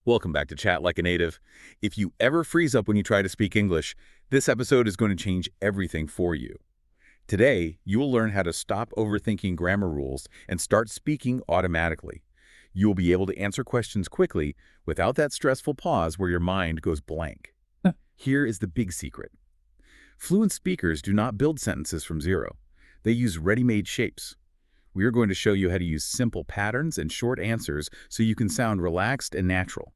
Welcome back to Chat Like a Native. If you ever freeze up when you try to speak English, this episode is going to change everything for you. Today, you will learn how to stop overthinking grammar rules and start speaking automatically. You will be able to answer questions quickly without that stressful pause where your mind goes blank. Here is the big secret. Fluent speakers do not build sentences from zero. They use ready-made shapes. We are going to show you how to use simple patterns and short answers so you can sound relaxed and natural.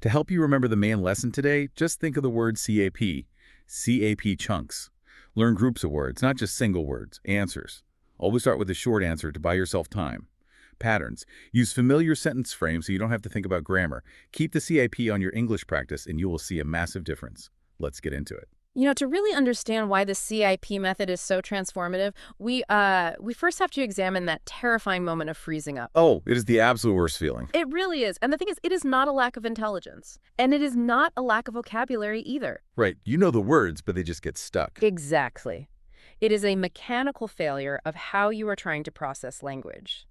To help you remember the main lesson today, just think of the word CAP. CAP chunks. Learn groups of words, not just single words, answers. Always start with a short answer to buy yourself time. Patterns. Use familiar sentence frames so you don't have to think about grammar. Keep the CAP on your English practice and you will see a massive difference. Let's get into it. To really understand why the CIP method is so transformative, we first have to examine that terrifying moment of freezing up. Oh, it is the absolute worst feeling. It really is. And the thing is, it is not a lack of intelligence. And it is not a lack of vocabulary either. Right. You know the words, but they just get stuck. Exactly. It is a mechanical failure of how you are trying to process language.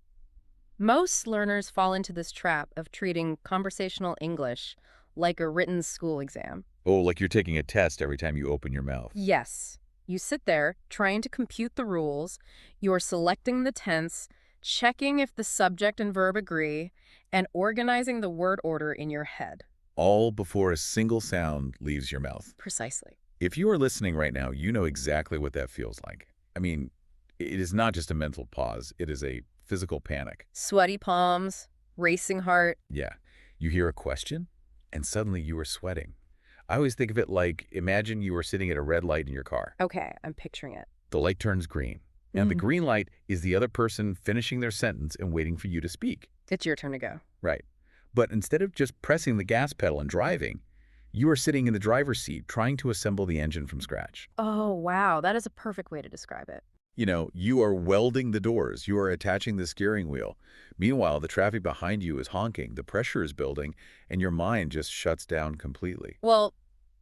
Most learners fall into this trap of treating conversational English like a written school exam. Oh, like you're taking a test every time you open your mouth. Yes. You sit there trying to compute the rules, you're selecting the tense, checking if the subject and verb agree, and organizing the word order in your head. All before a single sound leaves your mouth. Precisely. If you are listening right now, you know exactly what that feels like. I mean, it is not just a mental pause. It is a physical panic. Sweaty palms, racing heart. Yeah. You hear a question, and suddenly you are sweating. I always think of it like, imagine you are sitting at a red light in your car. Okay, I'm picturing it. The light turns green, and the green light is the other person finishing their sentence and waiting for you to speak. It's your turn to go. Right. But instead of just pressing the gas pedal and driving, you are sitting in the driver's seat trying to assemble the engine from scratch. Oh, wow. That is a perfect way to describe it. You are welding the doors. You are attaching the steering wheel. Meanwhile, the traffic behind you is honking, the pressure is building, and your mind just shuts down completely. Well,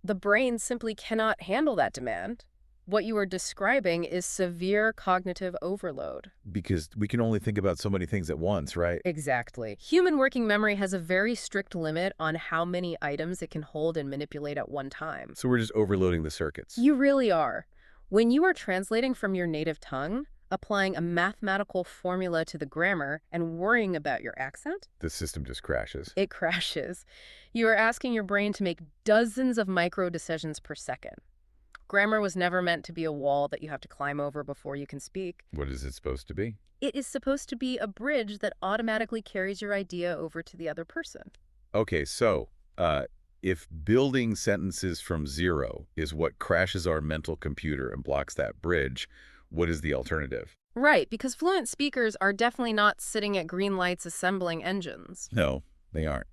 the brain simply cannot handle that demand. What you are describing is severe cognitive overload. Because we can only think about so many things at once, right? Exactly. Human working memory has a very strict limit on how many items it can hold and manipulate at one time. So we're just overloading the circuits. You really are. When you are translating from your native tongue, applying a mathematical formula to the grammar, and worrying about your accent, The system just crashes. it crashes. You are asking your brain to make dozens of micro decisions per second. Grammar was never meant to be a wall that you have to climb over before you can speak. What is it supposed to be? It is supposed to be a bridge that automatically carries your idea over to the other person. Okay, so if building sentences from zero is what crashes our mental computer and blocks that bridge, what is the alternative? Right, because fluent speakers are definitely not sitting at green lights assembling engines. No, they aren't.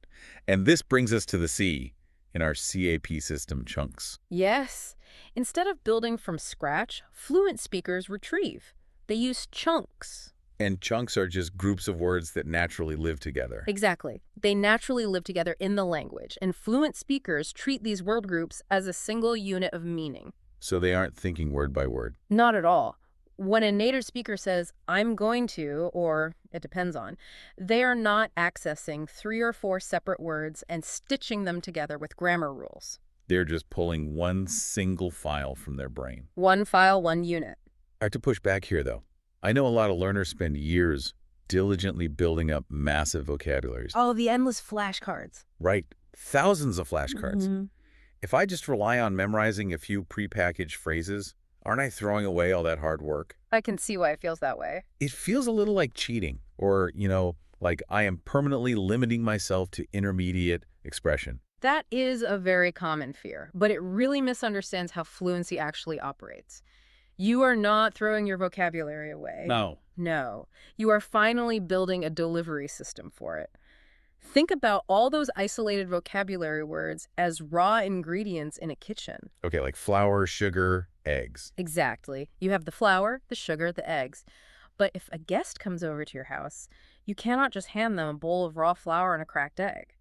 And this brings us to the C in our CAP system chunks. Yes. Instead of building from scratch, fluent speakers retrieve. They use chunks. And chunks are just groups of words that naturally live together. Exactly. They naturally live together in the language, and fluent speakers treat these word groups as a single unit of meaning. So they aren't thinking word by word. Not at all. When a native speaker says, I'm going to, or it depends on, they are not accessing 3 or 4 separate words and stitching them together with grammar rules. They're just pulling one single file from their brain. One file, one unit. I have to push back here, though. I know a lot of learners spend years diligently building up massive vocabularies. Oh, the endless flashcards. Right. Thousands of flashcards. If I just rely on memorizing a few prepackaged phrases, aren't I throwing away all that hard work? I can see why it feels that way. It feels a little like cheating, or, like I am permanently limiting myself to intermediate expression. That is a very common fear, but it really misunderstands how fluency actually operates. You are not throwing your vocabulary away. No. No. You are finally building a delivery system for it. Think about all those isolated vocabulary words as raw ingredients in a kitchen. Okay, like flour, sugar, eggs. Exactly. You have the flour, the sugar, the eggs. But if a guest comes over to your house, you cannot just hand them a bowl of raw flour and a cracked egg.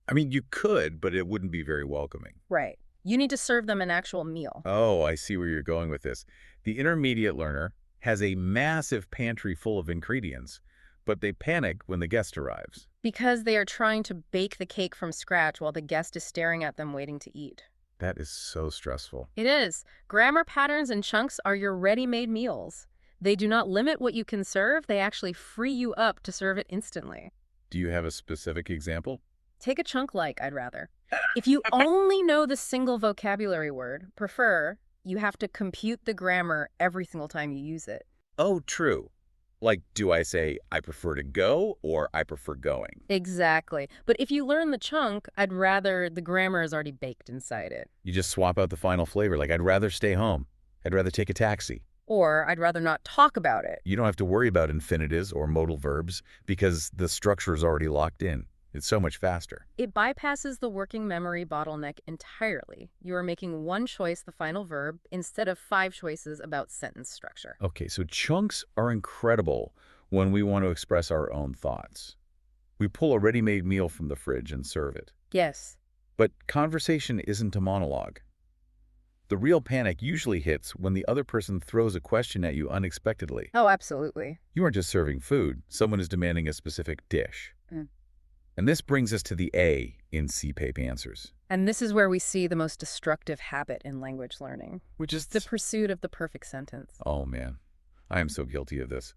I mean, you could, but it wouldn't be very welcoming. Right. You need to serve them an actual meal. Oh, I see where you're going with this. The intermediate learner has a massive pantry full of ingredients, but they panic when the guest arrives. Because they are trying to bake the cake from scratch while the guest is staring at them waiting to eat. That is so stressful. It is. Grammar patterns and chunks are your ready-made meals. They do not limit what you can serve, they actually free you up to serve it instantly. Do you have a specific example? Take a chunk like I'd rather. If you only know the single vocabulary word, prefer, you have to compute the grammar every single time you use it. Oh, true. Like, do I say, I prefer to go or I prefer going? Exactly. But if you learn the chunk, I'd rather, the grammar is already baked inside it. You just swap out the final flavor, like I'd rather stay home. I'd rather take a taxi. Or I'd rather not talk about it. You don't have to worry about infinitives or modal verbs because the structure is already locked in. It's so much faster. It bypasses the working memory bottleneck entirely. You are making one choice the final verb instead of 5 choices about sentence structure. Okay, so chunks are incredible when we want to express our own thoughts. We pull a ready-made meal from the fridge and serve it. Yes. But conversation isn't a monologue. The real panic usually hits when the other person throws a question at you unexpectedly. Oh, absolutely. You aren't just serving food. Someone is demanding a specific dish. Mm. And this brings us to the A in CPAPE answers, And this is where we see the most destructive habit in language learning. which is The pursuit of the perfect sentence. Oh, man. I am so guilty of this.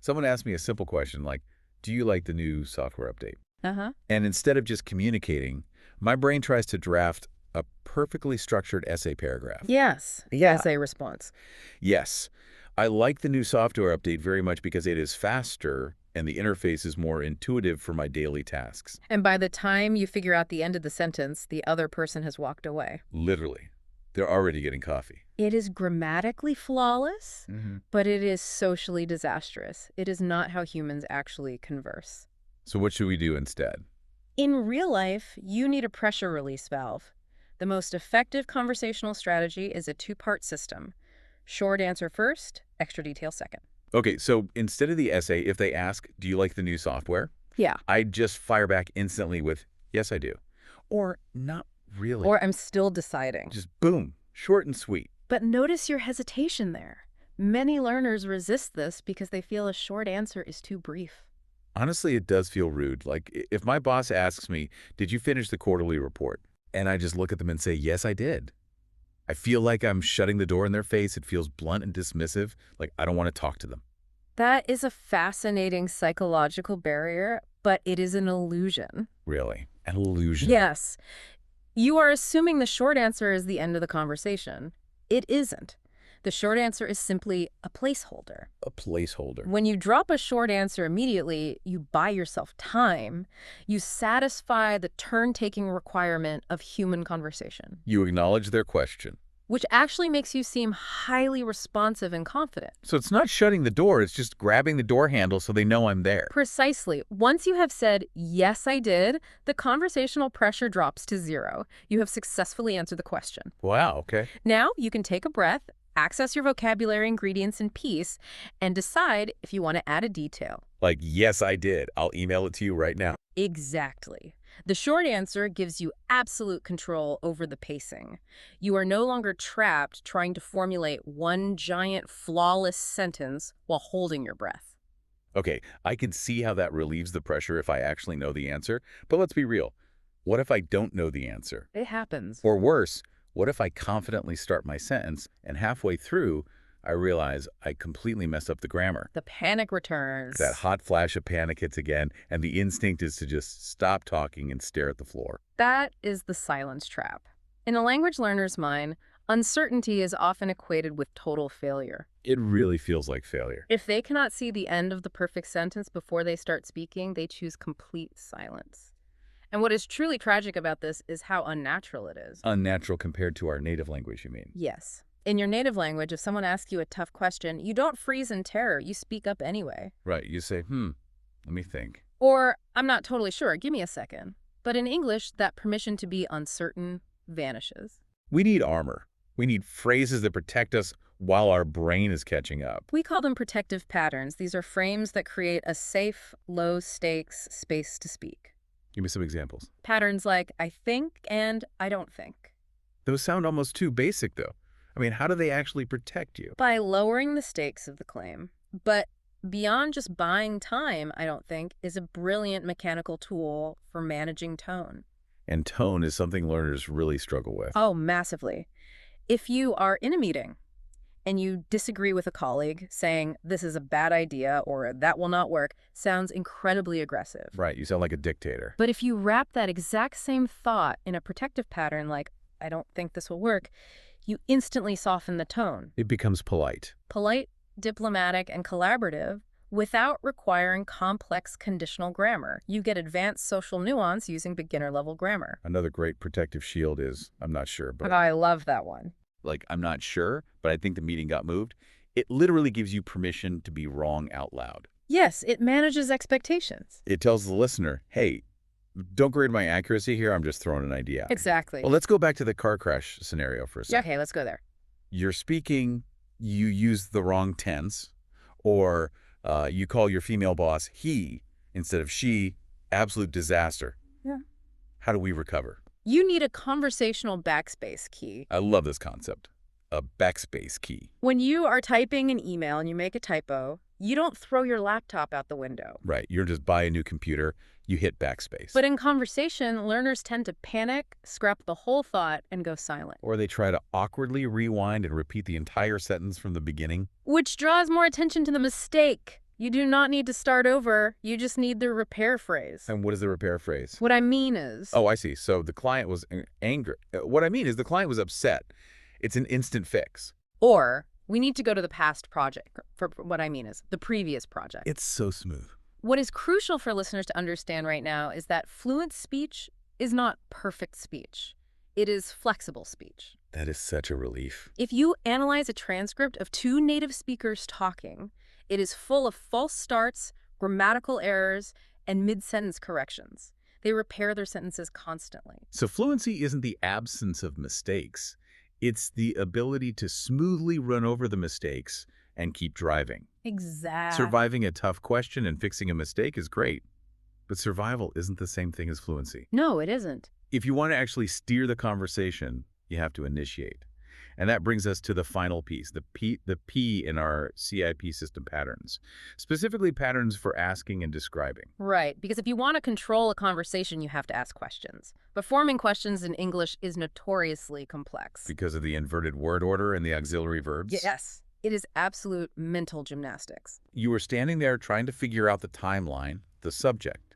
Someone asked me a simple question like, do you like the new software update? Uh-huh. And instead of just communicating, my brain tries to draft a perfectly structured essay paragraph. Yes. Yeah. Essay response. Yes, I like the new software update very much because it is faster and the interface is more intuitive for my daily tasks. And by the time you figure out the end of the sentence, the other person has walked away. Literally. They're already getting coffee. It is grammatically flawless, Mm-hmm. but it is socially disastrous. It is not how humans actually converse. So what should we do instead? In real life, you need a pressure release valve. The most effective conversational strategy is a 2-part system. Short answer first, extra detail second. Okay, so instead of the essay, if they ask, do you like the new software? Yeah. I just fire back instantly with, yes, I do. Or not really. Or I'm still deciding. Just boom, short and sweet. But notice your hesitation there. Many learners resist this because they feel a short answer is too brief. Honestly, it does feel rude. Like if my boss asks me, did you finish the quarterly report? And I just look at them and say, yes, I did. I feel like I'm shutting the door in their face. It feels blunt and dismissive, like I don't want to talk to them. That is a fascinating psychological barrier, but it is an illusion. Really, an illusion. Yes. You are assuming the short answer is the end of the conversation. It isn't. The short answer is simply a placeholder. A placeholder. When you drop a short answer immediately, you buy yourself time. You satisfy the turn-taking requirement of human conversation, You acknowledge their question. which actually makes you seem highly responsive and confident. So it's not shutting the door, it's just grabbing the door handle so they know I'm there. Precisely. Once you have said, yes, I did, the conversational pressure drops to 0. You have successfully answered the question. Wow, okay. Now you can take a breath, access your vocabulary ingredients in peace, and decide if you want to add a detail. Like, yes, I did. I'll email it to you right now. Exactly. The short answer gives you absolute control over the pacing. You are no longer trapped trying to formulate one giant, flawless sentence while holding your breath. Okay, I can see how that relieves the pressure if I actually know the answer, but let's be real. What if I don't know the answer? It happens. Or worse, what if I confidently start my sentence and halfway through, I realize I completely messed up the grammar? The panic returns. That hot flash of panic hits again, and the instinct is to just stop talking and stare at the floor. That is the silence trap. In a language learner's mind, uncertainty is often equated with total failure. It really feels like failure. If they cannot see the end of the perfect sentence before they start speaking, they choose complete silence. And what is truly tragic about this is how unnatural it is. Unnatural compared to our native language, you mean? Yes. In your native language, if someone asks you a tough question, you don't freeze in terror. You speak up anyway. Right, you say, let me think. Or, I'm not totally sure. Give me a second. But in English, that permission to be uncertain vanishes. We need armor. We need phrases that protect us while our brain is catching up. We call them protective patterns. These are frames that create a safe, low-stakes space to speak. Give me some examples. Patterns like, I think and I don't think. Those sound almost too basic, though. I mean, how do they actually protect you? By lowering the stakes of the claim. But beyond just buying time, I don't think, is a brilliant mechanical tool for managing tone. And tone is something learners really struggle with. Oh, massively. If you are in a meeting and you disagree with a colleague, saying this is a bad idea or that will not work sounds incredibly aggressive. Right, you sound like a dictator. But if you wrap that exact same thought in a protective pattern like, I don't think this will work, you instantly soften the tone. It becomes polite. Polite, diplomatic, and collaborative without requiring complex conditional grammar. You get advanced social nuance using beginner-level grammar. Another great protective shield is, I'm not sure, but I love that one. like, I'm not sure, but I think the meeting got moved. It literally gives you permission to be wrong out loud. Yes, it manages expectations. It tells the listener, hey, don't grade my accuracy here, I'm just throwing an idea out. Exactly. Well, let's go back to the car crash scenario for a Yeah, second. okay, let's go there. You're speaking, you use the wrong tense, or you call your female boss he instead of she, absolute disaster. Yeah. How do we recover? You need a conversational backspace key. I love this concept, a backspace key. When you are typing an email and you make a typo, you don't throw your laptop out the window. Right, you're just buy a new computer, you hit backspace. But in conversation, learners tend to panic, scrap the whole thought, and go silent. Or they try to awkwardly rewind and repeat the entire sentence from the beginning. Which draws more attention to the mistake. You do not need to start over. You just need the repair phrase. And what is the repair phrase? What I mean is... Oh, I see. So the client was angry. What I mean is the client was upset. It's an instant fix. Or, we need to go to the past project. For what I mean is, the previous project. It's so smooth. What is crucial for listeners to understand right now is that fluent speech is not perfect speech. It is flexible speech. That is such a relief. If you analyze a transcript of two native speakers talking, it is full of false starts, grammatical errors, and mid-sentence corrections. They repair their sentences constantly. So fluency isn't the absence of mistakes. It's the ability to smoothly run over the mistakes and keep driving. Exactly. Surviving a tough question and fixing a mistake is great, but survival isn't the same thing as fluency. No, it isn't. If you want to actually steer the conversation, you have to initiate. And that brings us to the final piece, the P in our CIP system patterns, specifically patterns for asking and describing. Right, because if you want to control a conversation, you have to ask questions. But forming questions in English is notoriously complex. Because of the inverted word order and the auxiliary verbs? Yes. It is absolute mental gymnastics. You were standing there trying to figure out the timeline, the subject,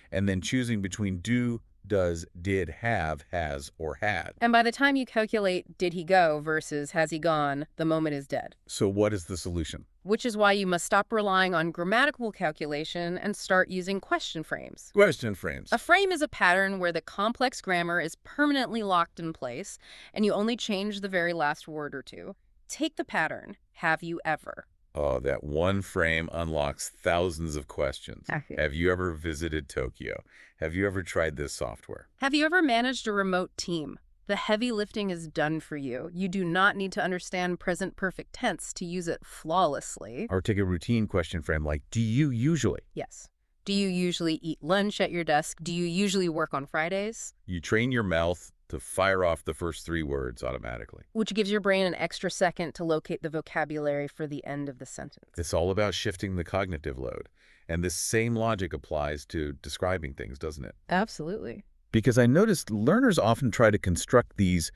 and then choosing between do, does, did, have, has, or had. And by the time you calculate did he go versus has he gone, the moment is dead. So what is the solution? Which is why you must stop relying on grammatical calculation and start using question frames. Question frames. A frame is a pattern where the complex grammar is permanently locked in place and you only change the very last word or two. Take the pattern, have you ever? Oh, that one frame unlocks thousands of questions. Have you ever visited Tokyo? Have you ever tried this software? Have you ever managed a remote team? The heavy lifting is done for you. You do not need to understand present perfect tense to use it flawlessly. Or take a routine question frame like, do you usually? Yes. Do you usually eat lunch at your desk? Do you usually work on Fridays? You train your mouth to fire off the first three words automatically. Which gives your brain an extra second to locate the vocabulary for the end of the sentence. It's all about shifting the cognitive load. And this same logic applies to describing things, doesn't it? Absolutely. Because I noticed learners often try to construct these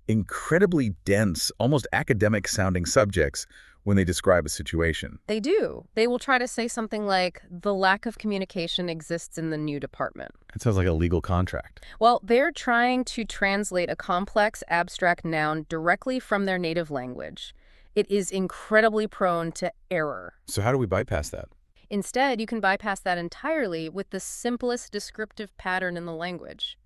incredibly dense, almost academic-sounding subjects when they describe a situation. They do. They will try to say something like, the lack of communication exists in the new department. That sounds like a legal contract. Well, they're trying to translate a complex, abstract noun directly from their native language. It is incredibly prone to error. So how do we bypass that? Instead, you can bypass that entirely with the simplest descriptive pattern in the language.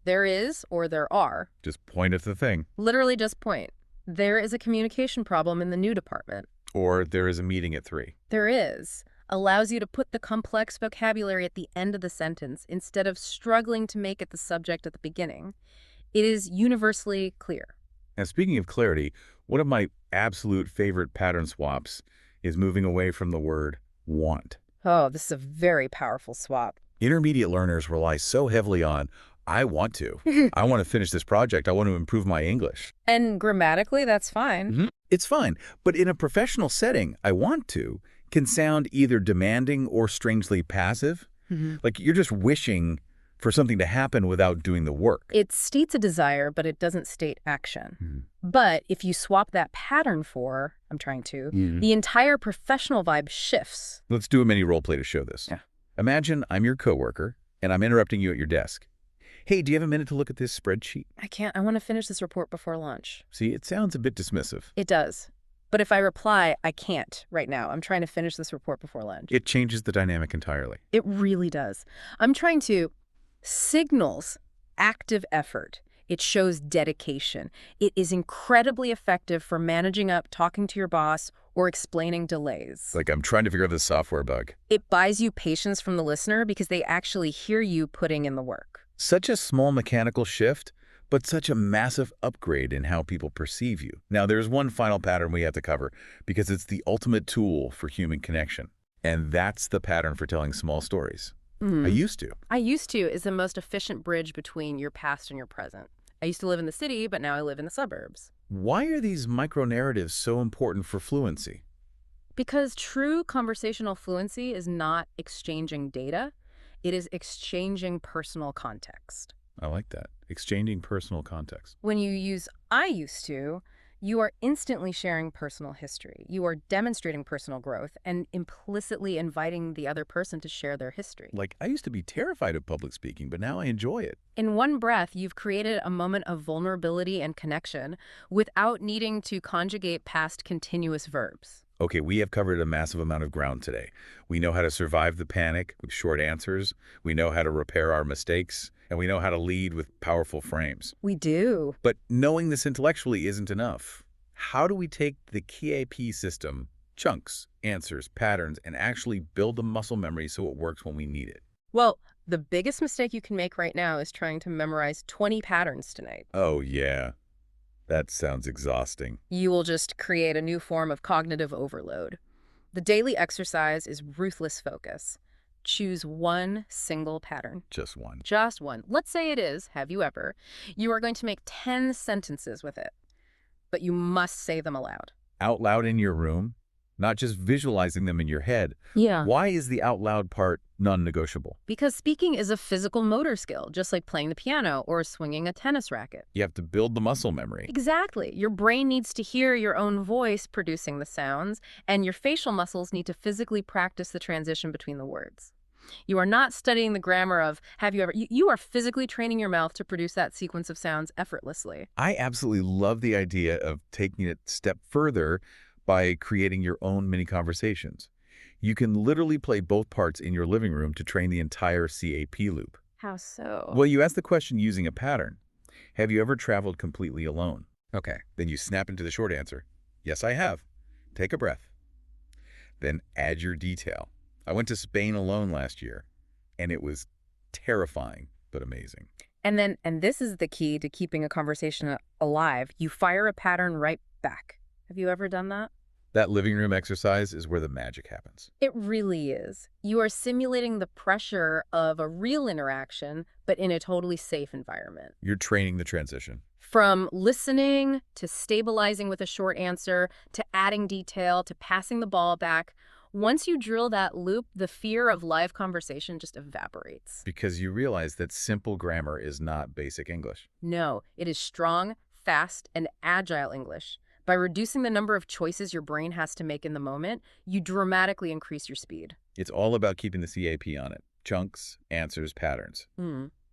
There is, or there are. Just point at the thing. Literally just point. There is a communication problem in the new department. Or there is a meeting at 3. There is. Allows you to put the complex vocabulary at the end of the sentence instead of struggling to make it the subject at the beginning. It is universally clear. And speaking of clarity, one of my absolute favorite pattern swaps is moving away from the word want. Oh, this is a very powerful swap. Intermediate learners rely so heavily on, I want to. I want to finish this project. I want to improve my English. And grammatically, that's fine. It's fine. But in a professional setting, I want to can sound either demanding or strangely passive. Like you're just wishing for something to happen without doing the work. It states a desire, but it doesn't state action. Hmm. But if you swap that pattern for, I'm trying to, the entire professional vibe shifts. Let's do a mini role play to show this. Yeah. Imagine I'm your coworker, and I'm interrupting you at your desk. Hey, do you have a minute to look at this spreadsheet? I can't. I want to finish this report before lunch. See, it sounds a bit dismissive. It does. But if I reply, I can't right now. I'm trying to finish this report before lunch. It changes the dynamic entirely. It really does. I'm trying to signals active effort. It shows dedication. It is incredibly effective for managing up, talking to your boss, or explaining delays. Like I'm trying to figure out this software bug. It buys you patience from the listener because they actually hear you putting in the work. Such a small mechanical shift, but such a massive upgrade in how people perceive you. Now, there's one final pattern we have to cover because it's the ultimate tool for human connection. And that's the pattern for telling small stories. I used to. I used to is the most efficient bridge between your past and your present. I used to live in the city, but now I live in the suburbs. Why are these micro-narratives so important for fluency? Because true conversational fluency is not exchanging data. It is exchanging personal context. I like that. Exchanging personal context. When you use I used to, you are instantly sharing personal history. You are demonstrating personal growth and implicitly inviting the other person to share their history. Like, I used to be terrified of public speaking, but now I enjoy it. In one breath, you've created a moment of vulnerability and connection without needing to conjugate past continuous verbs. Okay, we have covered a massive amount of ground today. We know how to survive the panic with short answers. We know how to repair our mistakes. And we know how to lead with powerful frames. We do. But knowing this intellectually isn't enough. How do we take the KAP system, chunks, answers, patterns, and actually build the muscle memory so it works when we need it? Well, the biggest mistake you can make right now is trying to memorize 20 patterns tonight. Oh, yeah. That sounds exhausting. You will just create a new form of cognitive overload. The daily exercise is ruthless focus. Choose one single pattern. Just one. Just one. Let's say it is, have you ever, you are going to make 10 sentences with it, but you must say them aloud. Out loud in your room, not just visualizing them in your head. Yeah. Why is the out loud part non-negotiable? Because speaking is a physical motor skill, just like playing the piano or swinging a tennis racket. You have to build the muscle memory. Exactly. Your brain needs to hear your own voice producing the sounds, and your facial muscles need to physically practice the transition between the words. You are not studying the grammar of have you ever. You are physically training your mouth to produce that sequence of sounds effortlessly. I absolutely love the idea of taking it a step further by creating your own mini conversations. You can literally play both parts in your living room to train the entire CAP loop. How so? Well, you asked the question using a pattern. Have you ever traveled completely alone? Okay, then you snap into the short answer. Yes, I have. Take a breath. Then add your detail. I went to Spain alone last year, and it was terrifying, but amazing. And this is the key to keeping a conversation alive. You fire a pattern right back. Have you ever done that? That living room exercise is where the magic happens. It really is. You are simulating the pressure of a real interaction, but in a totally safe environment. You're training the transition. From listening to stabilizing with a short answer to adding detail to passing the ball back, once you drill that loop, the fear of live conversation just evaporates. Because you realize that simple grammar is not basic English. No, it is strong, fast, and agile English. By reducing the number of choices your brain has to make in the moment, you dramatically increase your speed. It's all about keeping the CAP on it. Chunks, answers, patterns.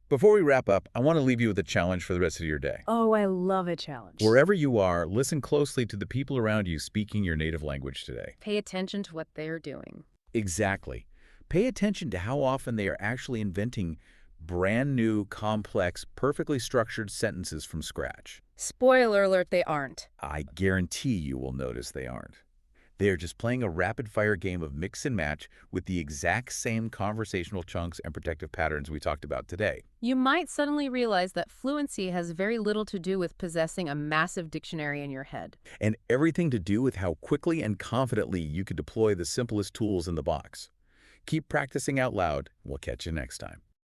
Before we wrap up, I want to leave you with a challenge for the rest of your day. Oh, I love a challenge. Wherever you are, listen closely to the people around you speaking your native language today. Pay attention to what they're doing. Exactly. Pay attention to how often they are actually inventing brand new, complex, perfectly structured sentences from scratch. Spoiler alert, they aren't. I guarantee you will notice they aren't. They are just playing a rapid-fire game of mix and match with the exact same conversational chunks and protective patterns we talked about today. You might suddenly realize that fluency has very little to do with possessing a massive dictionary in your head. And everything to do with how quickly and confidently you could deploy the simplest tools in the box. Keep practicing out loud. We'll catch you next time.